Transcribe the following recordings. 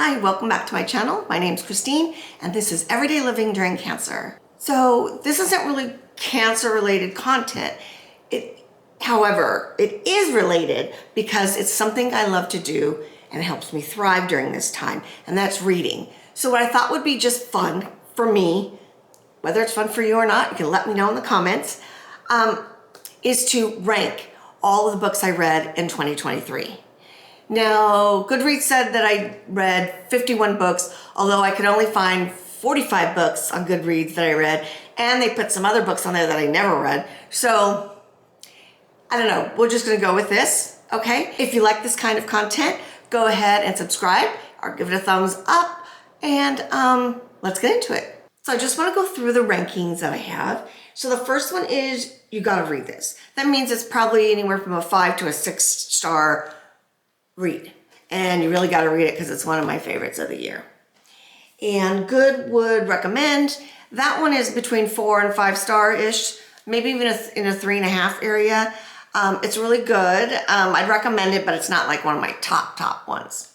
Hi, welcome back to my channel. My name's Christine and this is Everyday Living During Cancer. So this isn't really cancer related content. However, it is related because it's something I love to do and it helps me thrive during this time, and that's reading. So what I thought would be just fun for me, whether it's fun for you or not, you can let me know in the comments, is to rank all of the books I read in 2023. Now, Goodreads said that I read 51 books, although I could only find 45 books on Goodreads that I read, and they put some other books on there that I never read. So, I don't know, we're just gonna go with this, okay? If you like this kind of content, go ahead and subscribe or give it a thumbs up, and let's get into it. So I just wanna go through the rankings that I have. So the first one is, you gotta read this. That means it's probably anywhere from a 5 to a 6-star read, and you really got to read it because it's one of my favorites of the year. And Good would recommend. That one is between 4 and 5 star ish, maybe even in a 3.5 area. It's really good. I'd recommend it, but it's not like one of my top ones.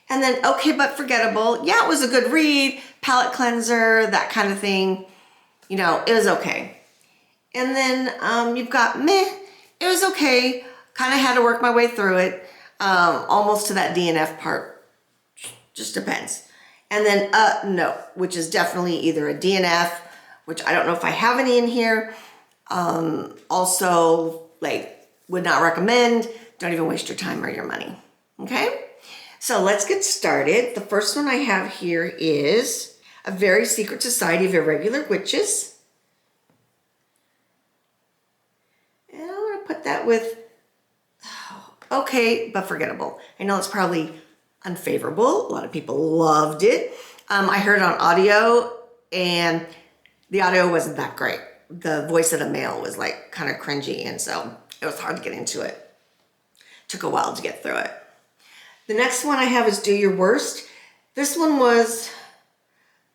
And then Okay But Forgettable, yeah, it was a good read, palate cleanser, that kind of thing. You know, it was okay. And then you've got Meh, it was okay, kind of had to work my way through it. Almost to that DNF part, just depends. And then No, which is definitely either a DNF, which I don't know if I have any in here. Also, like, would not recommend. Don't even waste your time or your money. Okay, so let's get started. The first one I have here is A Very Secret Society of Irregular Witches. And I'm gonna put that with Okay But Forgettable. I know it's probably unfavorable. A lot of people loved it. I heard it on audio, and the audio wasn't that great. The voice of the male was like kind of cringy, and so it was hard to get into it. Took a while to get through it. The next one I have is Do Your Worst. This one was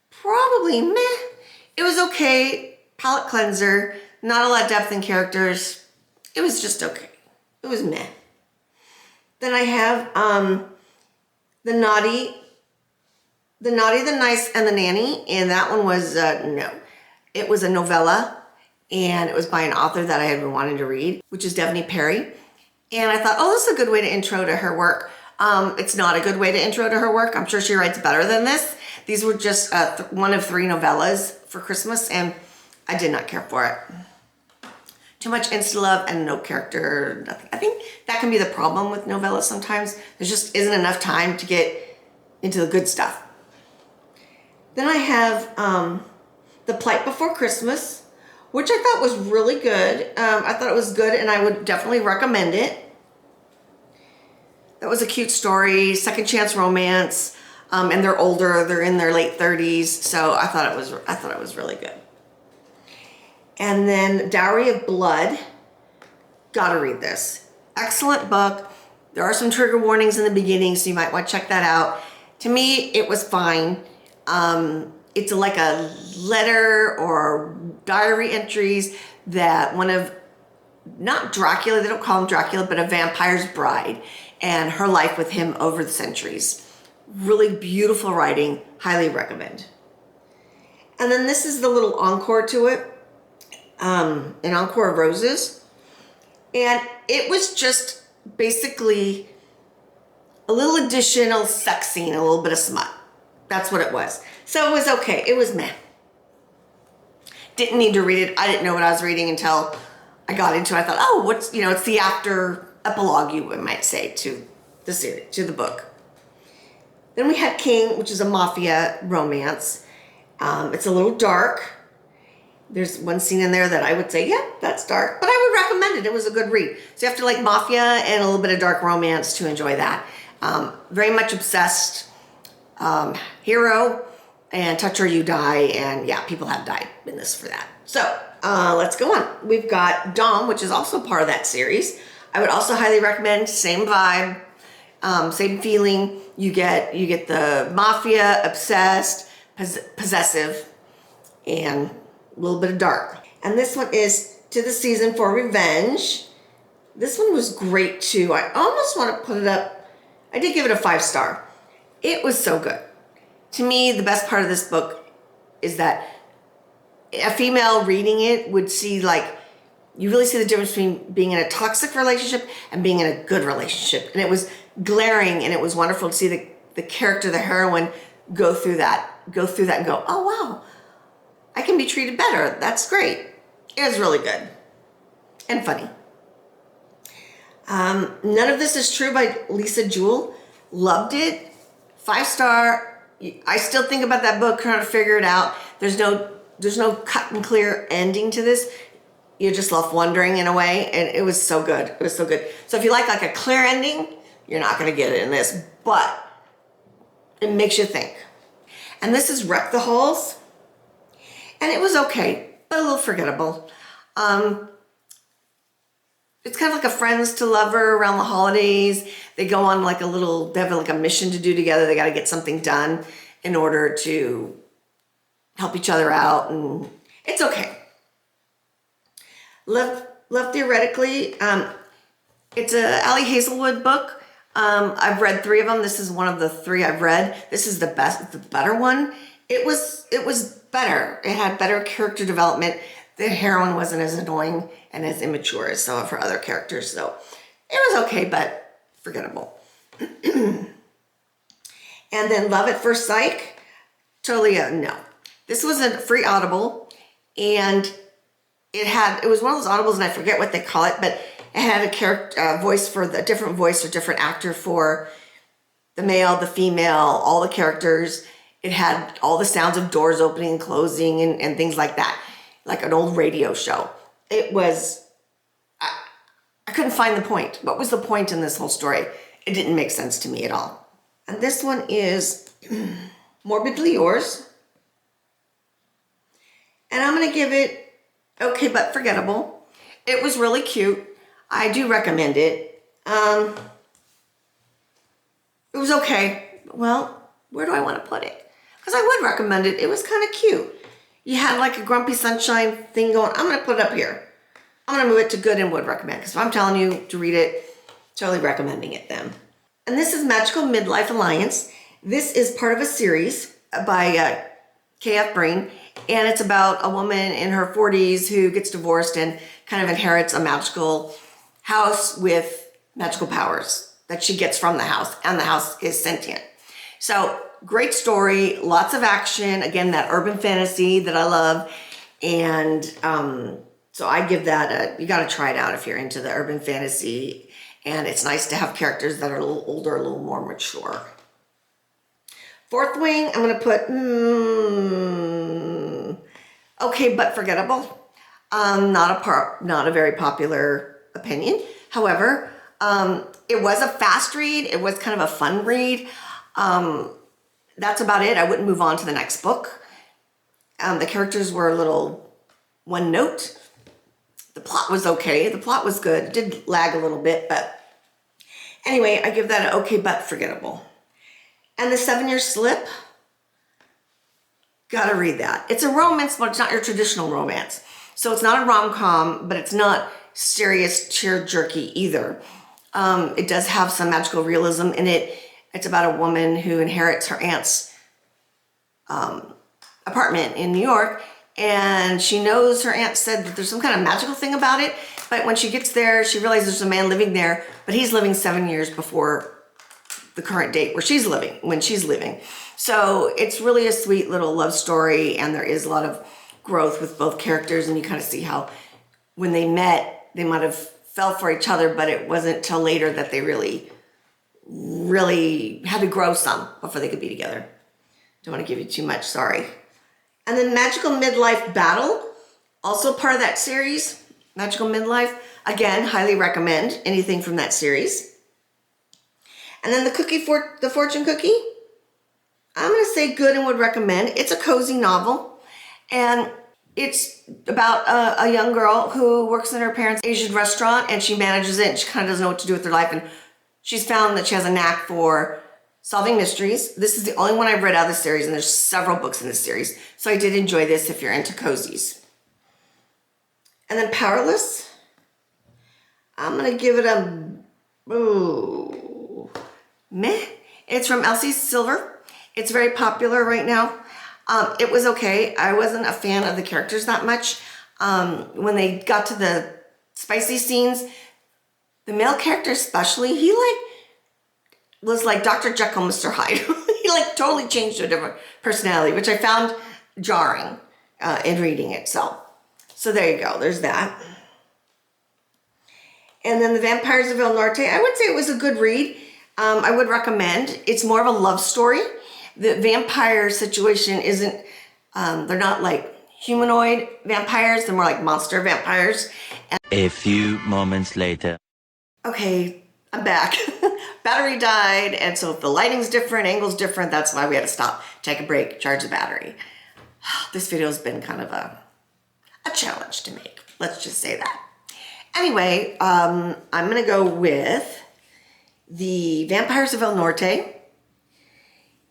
probably meh. It was okay. Palette cleanser. Not a lot of depth in characters. It was just okay. It was meh. Then I have The Naughty, the Nice, and the Nanny, and that one was no. It was a novella, and it was by an author that I had been wanting to read, which is Devney Perry. And I thought, oh, this is a good way to intro to her work. It's not a good way to intro to her work. I'm sure she writes better than this. These were just one of 3 novellas for Christmas, and I did not care for it. Too much insta-love and no character, nothing. I think that can be the problem with novellas sometimes. There just isn't enough time to get into the good stuff. Then I have The Plight Before Christmas, which I thought was really good. I thought it was good, and I would definitely recommend it. That was a cute story, second chance romance, and they're older, they're in their late 30s, so I thought it was really good. And then Dowry of Blood, gotta read this. Excellent book. There are some trigger warnings in the beginning, so you might want to check that out. To me, it was fine. It's like a letter or diary entries that one of, not Dracula, they don't call him Dracula, but a vampire's bride and her life with him over the centuries. Really beautiful writing, highly recommend. And then this is the little encore to it. An Encore of Roses, and it was just basically a little additional sex scene, a little bit of smut. That's what it was. So it was okay. It was meh. Didn't need to read it. I didn't know what I was reading until I got into it. I thought, oh, it's the after epilogue, you might say, to the series, to the book. Then we had King, which is a mafia romance. It's a little dark. There's one scene in there that I would say, yeah, that's dark, but I would recommend it. It was a good read. So you have to like mafia and a little bit of dark romance to enjoy that. Very much obsessed hero, and touch or you die, and yeah, people have died in this for that. So let's go on. We've got Dom, which is also part of that series. I would also highly recommend. Same vibe, same feeling. You get the mafia, obsessed, possessive, and a little bit of dark. And this one is To the Season for Revenge. This one was great too. I almost want to put it up. I did give it a 5 star. It was so good. To me, the best part of this book is that a female reading it would see, like, you really see the difference between being in a toxic relationship and being in a good relationship. And it was glaring, and it was wonderful to see the character, the heroine, go through that and go, oh wow, I can be treated better. That's great. It was really good and funny. None of This Is True by Lisa Jewell. Loved it. 5-star. I still think about that book, trying to figure it out. There's no cut and clear ending to this. You're just left wondering in a way, and it was so good. It was so good. So if you like a clear ending, you're not going to get it in this, but it makes you think. And this is Wreck the Halls, and it was okay, but a little forgettable. It's kind of like a friends to lover around the holidays. They go on they have like a mission to do together. They got to get something done in order to help each other out, and it's okay. Love Theoretically, it's a Ali Hazelwood book. I've read 3 of them. This is one of the 3 I've read. This is the better one. It was better. It had better character development. The heroine wasn't as annoying and as immature as some of her other characters, so it was okay, but forgettable. And then Love at First Sight, totally no. This was a free Audible, and it was one of those Audibles, and I forget what they call it, but it had a character voice for a different voice or different actor for the male, the female, all the characters. It had all the sounds of doors opening and closing and things like that, like an old radio show. It was, I couldn't find the point. What was the point in this whole story? It didn't make sense to me at all. And this one is Morbidly Yours. And I'm going to give it okay, but forgettable. It was really cute. I do recommend it. It was okay. Well, where do I want to put it? Because I would recommend it. It was kind of cute. You had like a Grumpy Sunshine thing going. I'm going to put it up here. I'm going to move it to good and would recommend. Because if I'm telling you to read it, totally recommending it then. And this is Magical Midlife Alliance. This is part of a series by K.F. Breene. And it's about a woman in her 40s who gets divorced and kind of inherits a magical house with magical powers that she gets from the house. And the house is sentient. So great story, lots of action. Again, that urban fantasy that I love. And so I give that you got to try it out if you're into the urban fantasy. And it's nice to have characters that are a little older, a little more mature. Fourth Wing, I'm going to put, okay, but forgettable. Not a very popular opinion. However, it was a fast read. It was kind of a fun read. That's about it. I wouldn't move on to the next book. The characters were a little one note. The plot was okay. The plot was good. It did lag a little bit, but anyway, I give that an okay, but forgettable. And The 7-Year Slip, gotta read that. It's a romance, but it's not your traditional romance. So it's not a rom-com, but it's not serious tear-jerky either. It does have some magical realism in it. It's about a woman who inherits her aunt's apartment in New York, and she knows her aunt said that there's some kind of magical thing about it, but when she gets there, she realizes there's a man living there, but he's living 7 years before the current date when she's living. So it's really a sweet little love story, and there is a lot of growth with both characters, and you kind of see how when they met, they might have fell for each other, but it wasn't till later that they really had to grow some before they could be together. Don't want to give you too much, sorry. And then Magical Midlife Battle, also part of that series. Magical Midlife, again, highly recommend anything from that series. And then the Fortune Cookie, I'm going to say good and would recommend. It's a cozy novel, and it's about a young girl who works in her parents' Asian restaurant, and she manages it, and she kind of doesn't know what to do with her life, and she's found that she has a knack for solving mysteries. This is the only one I've read out of the series, and there's several books in this series, so I did enjoy this if you're into cozies. And then Powerless, I'm going to give it a meh. It's from Elsie Silver. It's very popular right now. It was okay. I wasn't a fan of the characters that much. When they got to the spicy scenes, the male character especially, he was like Dr. Jekyll, Mr. Hyde. He totally changed to a different personality, which I found jarring in reading it. So there you go. There's that. And then The Vampires of El Norte, I would say it was a good read. I would recommend. It's more of a love story. The vampire situation isn't, they're not like humanoid vampires. They're more like monster vampires. A few moments later. Okay, I'm back. Battery died, and so if the lighting's different, angle's different, that's why we had to stop, take a break, charge the battery. This video's been kind of a challenge to make. Let's just say that. Anyway, I'm gonna go with The Vampires of El Norte.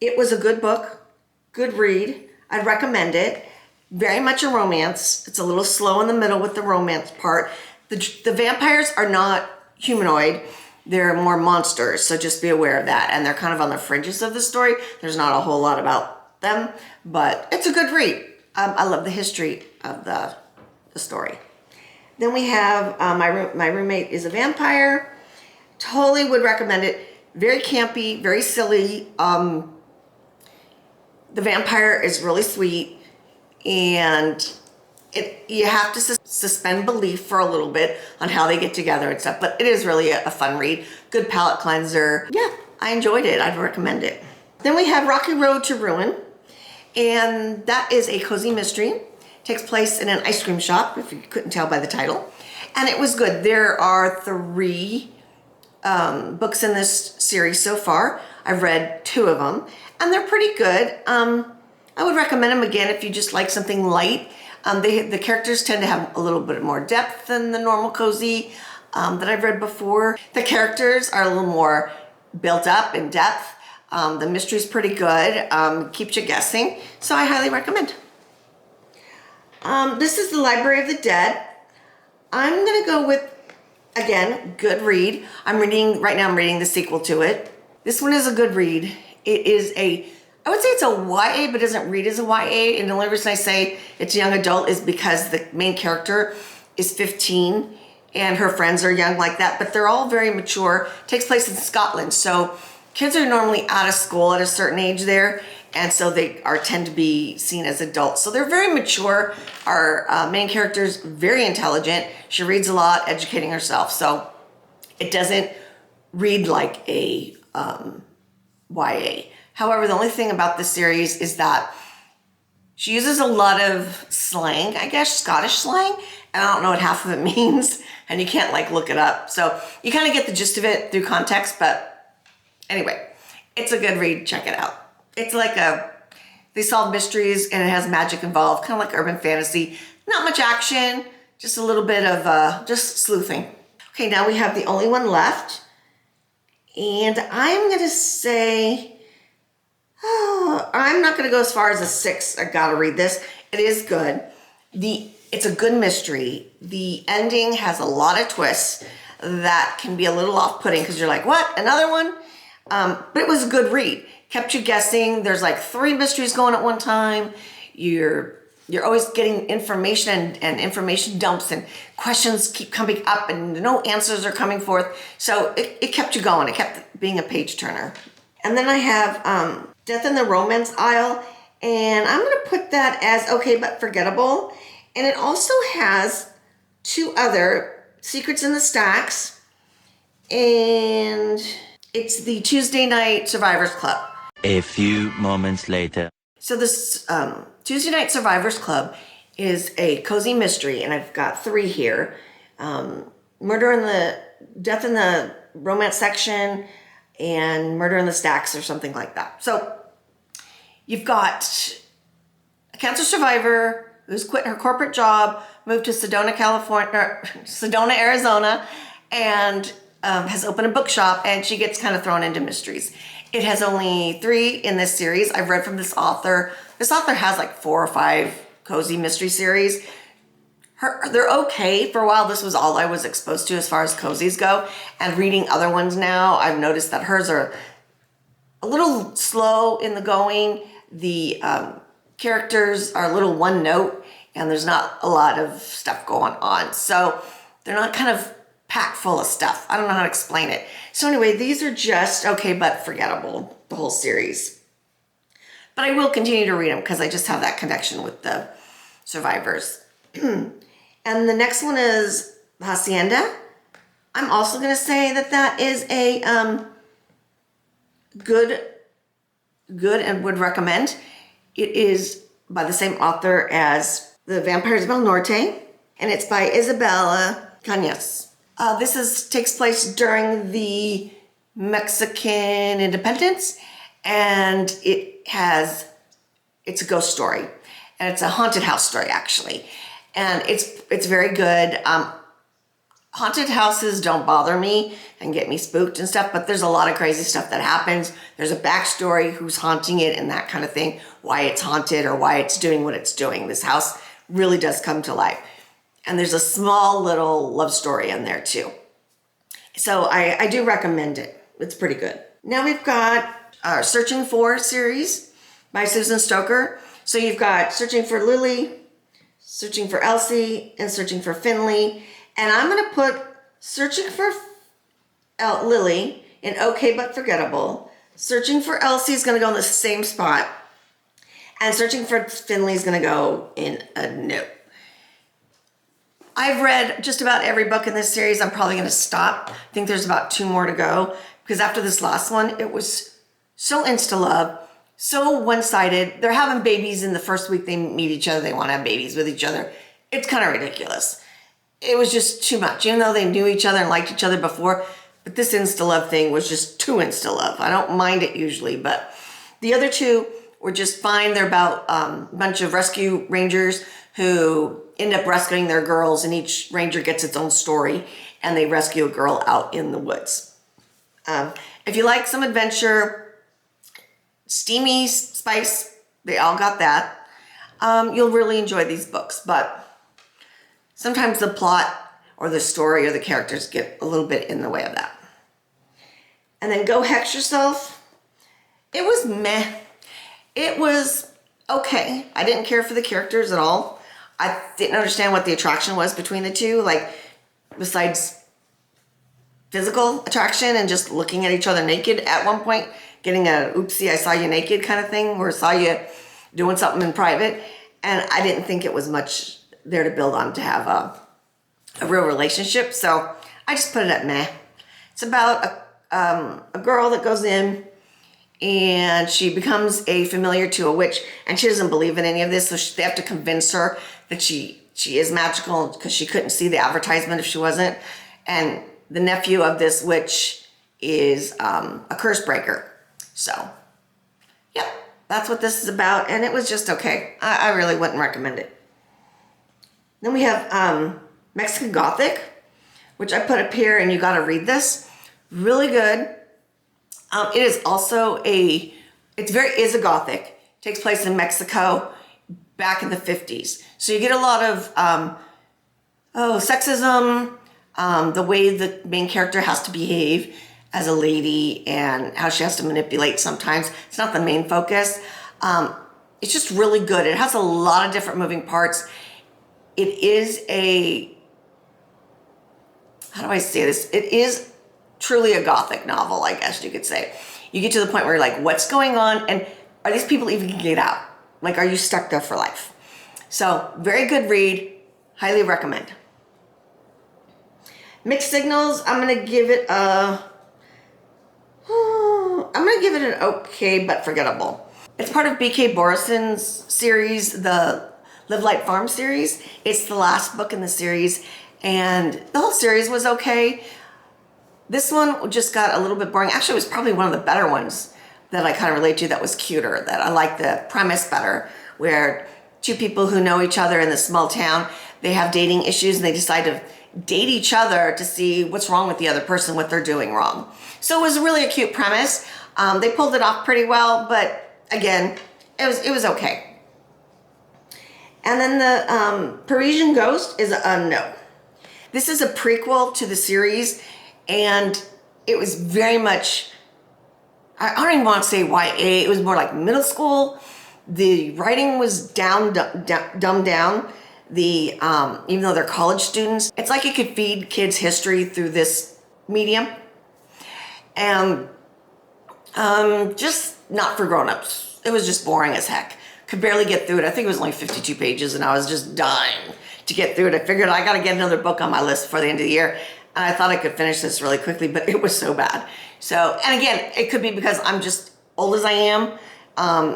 It was a good book, good read. I'd recommend it. Very much a romance. It's a little slow in the middle with the romance part. The vampires are not humanoid. They're more monsters, so just be aware of that. And they're kind of on the fringes of the story. There's not a whole lot about them, but it's a good read. I love the history of the story. Then we have My Roommate is a Vampire. Totally would recommend it. Very campy, very silly. The vampire is really sweet, and you have to suspend belief for a little bit on how they get together and stuff, but it is really a fun read. Good palate cleanser. Yeah, I enjoyed it. I'd recommend it. Then we have Rocky Road to Ruin, and that is a cozy mystery. It takes place in an ice cream shop, if you couldn't tell by the title, and it was good. There are 3 books in this series so far. I've read 2 of them, and they're pretty good. I would recommend them again if you just like something light. The characters tend to have a little bit more depth than the normal cozy that I've read before. The characters are a little more built up in depth. The mystery's pretty good. Keeps you guessing. So I highly recommend. This is The Library of the Dead. I'm going to go with, again, good read. Right now I'm reading the sequel to it. This one is a good read. It is I would say it's a YA, but it doesn't read as a YA. And the only reason I say it's young adult is because the main character is 15 and her friends are young like that, but they're all very mature. It takes place in Scotland. So kids are normally out of school at a certain age there. And so they tend to be seen as adults. So they're very mature. Our main character is very intelligent. She reads a lot, educating herself. So it doesn't read like a YA. However, the only thing about this series is that she uses a lot of slang, I guess, Scottish slang, and I don't know what half of it means, and you can't look it up. So you kind of get the gist of it through context, but anyway, it's a good read. Check it out. It's they solve mysteries and it has magic involved, kind of like urban fantasy. Not much action, just a little bit of just sleuthing. Okay, now we have the only one left, and I'm gonna say, I'm not going to go as far as a 6. I got to read this. It is good. It's a good mystery. The ending has a lot of twists that can be a little off-putting because you're like, what? Another one? But it was a good read. Kept you guessing. There's 3 mysteries going at one time. You're always getting information and information dumps and questions keep coming up and no answers are coming forth. So it kept you going. It kept being a page turner. And then I have Death in the Romance Aisle, and I'm going to put that as okay but forgettable. And it also has 2 other, Secrets in the Stacks, and it's the Tuesday Night Survivors Club. A few moments later. So this Tuesday Night Survivors Club is a cozy mystery, and I've got 3 here. Death in the Romance section, and Murder in the Stacks or something like that. So you've got a cancer survivor who's quit her corporate job, moved to Sedona, Arizona, and has opened a bookshop, and she gets kind of thrown into mysteries. It has only 3 in this series. I've read from this author. This author has 4 or 5 cozy mystery series. They're okay. For a while, this was all I was exposed to as far as cozies go. And reading other ones now, I've noticed that hers are a little slow in the going. The characters are a little one note, and there's not a lot of stuff going on. So they're not kind of packed full of stuff. I don't know how to explain it. So anyway, these are just okay but forgettable, the whole series. But I will continue to read them because I just have that connection with the survivors. And the next one is Hacienda. I'm also going to say that that is a good and would recommend. It is by the same author as The Vampires del Norte, and it's by Isabella Cañas. Takes place during the Mexican independence, and it's a ghost story, and it's a haunted house story actually, and it's very good. Haunted houses don't bother me and get me spooked and stuff, but there's a lot of crazy stuff that happens. There's a backstory, who's haunting it and that kind of thing, why it's haunted or why it's doing what it's doing. This house really does come to life. And there's a small little love story in there too. So I do recommend it. It's pretty good. Now we've got our Searching For series by Susan Stoker. So you've got Searching for Lily, Searching for Elsie, and Searching for Finley. And I'm going to put Searching for Lily in okay but forgettable. Searching for Elsie is going to go in the same spot. And Searching for Finley is going to go in a no. I've read just about every book in this series. I'm probably going to stop. I think there's about 2 more to go. Because after this last one, it was so insta-love, so one-sided. They're having babies in the first week they meet each other. They want to have babies with each other. It's kind of ridiculous. It was just too much, even though they knew each other and liked each other before. But this insta-love thing was just too insta-love. I don't mind it usually, but the other 2 were just fine. They're about a bunch of rescue rangers who end up rescuing their girls, and each ranger gets its own story, and they rescue a girl out in the woods. If you like some adventure, steamy spice, they all got that. You'll really enjoy these books, but sometimes the plot or the story or the characters get a little bit in the way of that. And then Go Hex Yourself. It was meh. It was okay. I didn't care for the characters at all. I didn't understand what the attraction was between the two, like besides physical attraction and just looking at each other naked at one point, getting a oopsie, I saw you naked kind of thing, or saw you doing something in private. And I didn't think it was much there to build on to have a real relationship. So I just put it at meh. It's about a girl that goes in and she becomes a familiar to a witch, and she doesn't believe in any of this. So they have to convince her that she is magical because she couldn't see the advertisement if she wasn't. And the nephew of this witch is a curse breaker. So, yep, that's what this is about. And it was just okay. I really wouldn't recommend it. Then we have Mexican Gothic, which I put up here, and you got to read this. Really good. It is also is a Gothic. It takes place in Mexico back in the 50s. So you get a lot of sexism, the way the main character has to behave as a lady and how she has to manipulate sometimes. It's not the main focus. It's just really good. It has a lot of different moving parts. It is how do I say this? It is truly a Gothic novel, I guess you could say. You get to the point where you're like, what's going on? And are these people even gonna get out? Like, are you stuck there for life? So, very good read. Highly recommend. Mixed Signals, I'm gonna give it an okay but forgettable. It's part of B.K. Borison's series, the Live Light Farm series. It's the last book in the series, and the whole series was okay. This one just got a little bit boring. Actually, it was probably one of the better ones that I kind of relate to, that was cuter, that I like the premise better, where 2 people who know each other in this small town, they have dating issues and they decide to date each other to see what's wrong with the other person, what they're doing wrong. So it was really a cute premise. They pulled it off pretty well, but again, it was okay. And then the Parisian Ghost is a no. This is a prequel to the series, and it was very much I don't even want to say YA, it was more like middle school. The writing was dumbed down. Even though they're college students, it's like it could feed kids history through this medium. And just not for grown-ups. It was just boring as heck. Could barely get through it. I think it was only 52 pages and I was just dying to get through it. I figured I gotta get another book on my list before the end of the year. And I thought I could finish this really quickly, but it was so bad. So, and again, it could be because I'm just old as I am.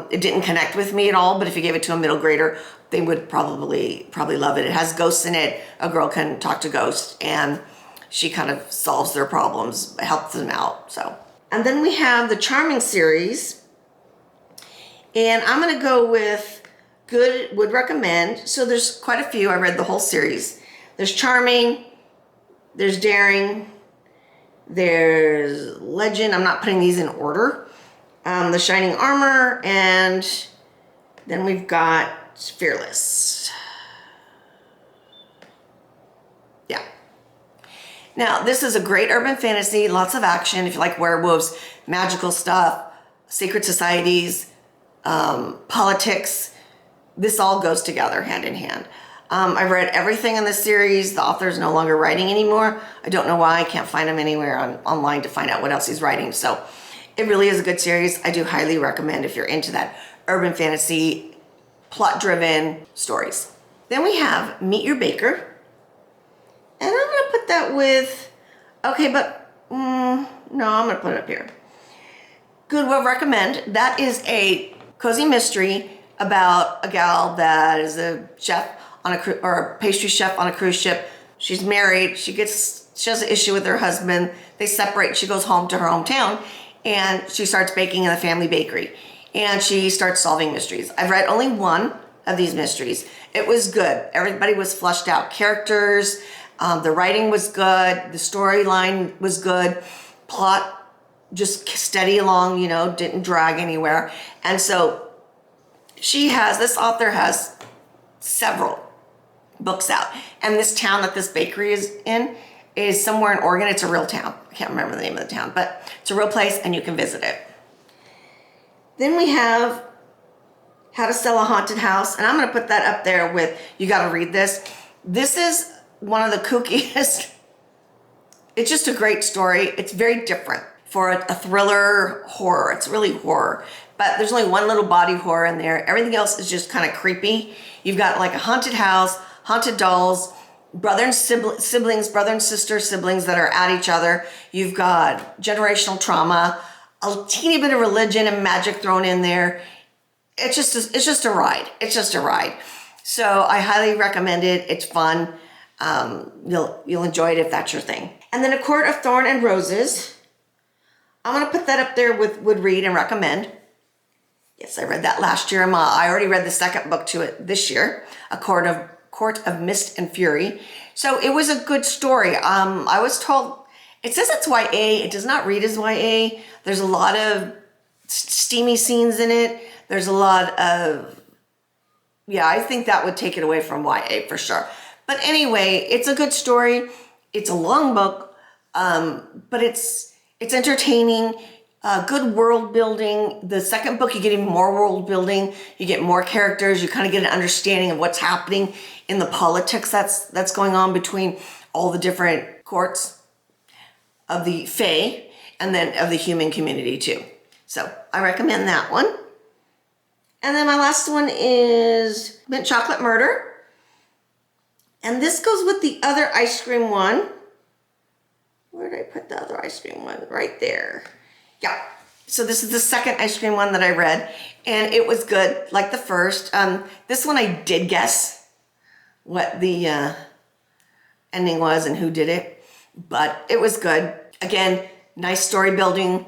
It didn't connect with me at all, but if you gave it to a middle grader, they would probably love it. It has ghosts in it. A girl can talk to ghosts and she kind of solves their problems, helps them out, so. And then we have the Charming series. And I'm gonna go with good, would recommend. So there's quite a few, I read the whole series. There's Charming, there's Daring, there's Legend. I'm not putting these in order. The Shining Armor, and then we've got Fearless. Yeah. Now, this is a great urban fantasy, lots of action. If you like werewolves, magical stuff, secret societies, politics, this all goes together hand in hand. I've read everything in this series. The author is no longer writing anymore. I don't know why. I can't find him anywhere online to find out what else he's writing. So it really is a good series. I do highly recommend if you're into that urban fantasy, plot-driven stories. Then we have Meet Your Baker. And I'm going to put that with, okay, but no, I'm going to put it up here. Good, will recommend. That is a cozy mystery about a gal that is a chef on a pastry chef on a cruise ship. She's married. She has an issue with her husband. They separate. She goes home to her hometown and she starts baking in the family bakery. And she starts solving mysteries. I've read only one of these mysteries. It was good. Everybody was fleshed out. Characters, the writing was good. The storyline was good. Plot just steady along, didn't drag anywhere. And so this author has several books out. And this town that this bakery is in is somewhere in Oregon. It's a real town. I can't remember the name of the town, but it's a real place and you can visit it. Then we have How to Sell a Haunted House. And I'm going to put that up there with, you got to read this. This is one of the kookiest. It's just a great story. It's very different for a thriller horror. It's really horror, but there's only one little body horror in there. Everything else is just kind of creepy. You've got like a haunted house, haunted dolls, brother and sister siblings that are at each other. You've got generational trauma, a teeny bit of religion and magic thrown in there. It's just a ride. It's just a ride. So I highly recommend it. It's fun. You'll enjoy it if that's your thing. And then A Court of Thorn and Roses. I'm going to put that up there with would read and recommend. Yes, I read that last year. I already read the second book to it this year, A Court of Mist and Fury. So it was a good story. I was told, it says it's YA. It does not read as YA. There's a lot of steamy scenes in it. There's a lot of, I think that would take it away from YA for sure. But anyway, it's a good story. It's a long book, but it's entertaining, good world building. The second book, you get even more world building. You get more characters. You kind of get an understanding of what's happening in the politics that's going on between all the different courts of the Fae and then of the human community too. So I recommend that one. And then my last one is Mint Chocolate Murder. And this goes with the other ice cream one. Where did I put the other ice cream one? Right there. Yeah. So this is the second ice cream one that I read, and it was good, like the first. This one I did guess what the ending was and who did it, but it was good. Again, nice story building,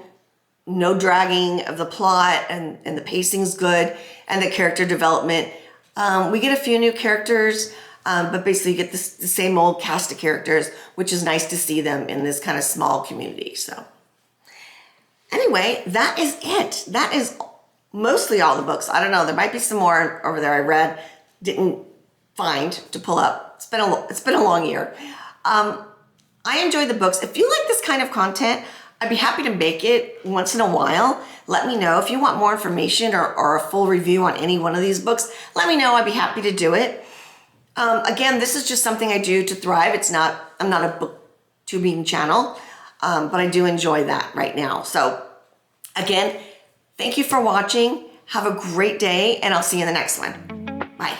no dragging of the plot, and the pacing's good, and the character development. We get a few new characters. But basically you get the same old cast of characters, which is nice to see them in this kind of small community. So anyway, that is it. That is mostly all the books. I don't know. There might be some more over there I read, didn't find to pull up. It's been a long year. I enjoy the books. If you like this kind of content, I'd be happy to make it once in a while. Let me know if you want more information or a full review on any one of these books. Let me know. I'd be happy to do it. Again, this is just something I do to thrive. I'm not a booktubing channel, but I do enjoy that right now. So again, thank you for watching. Have a great day, and I'll see you in the next one. Bye.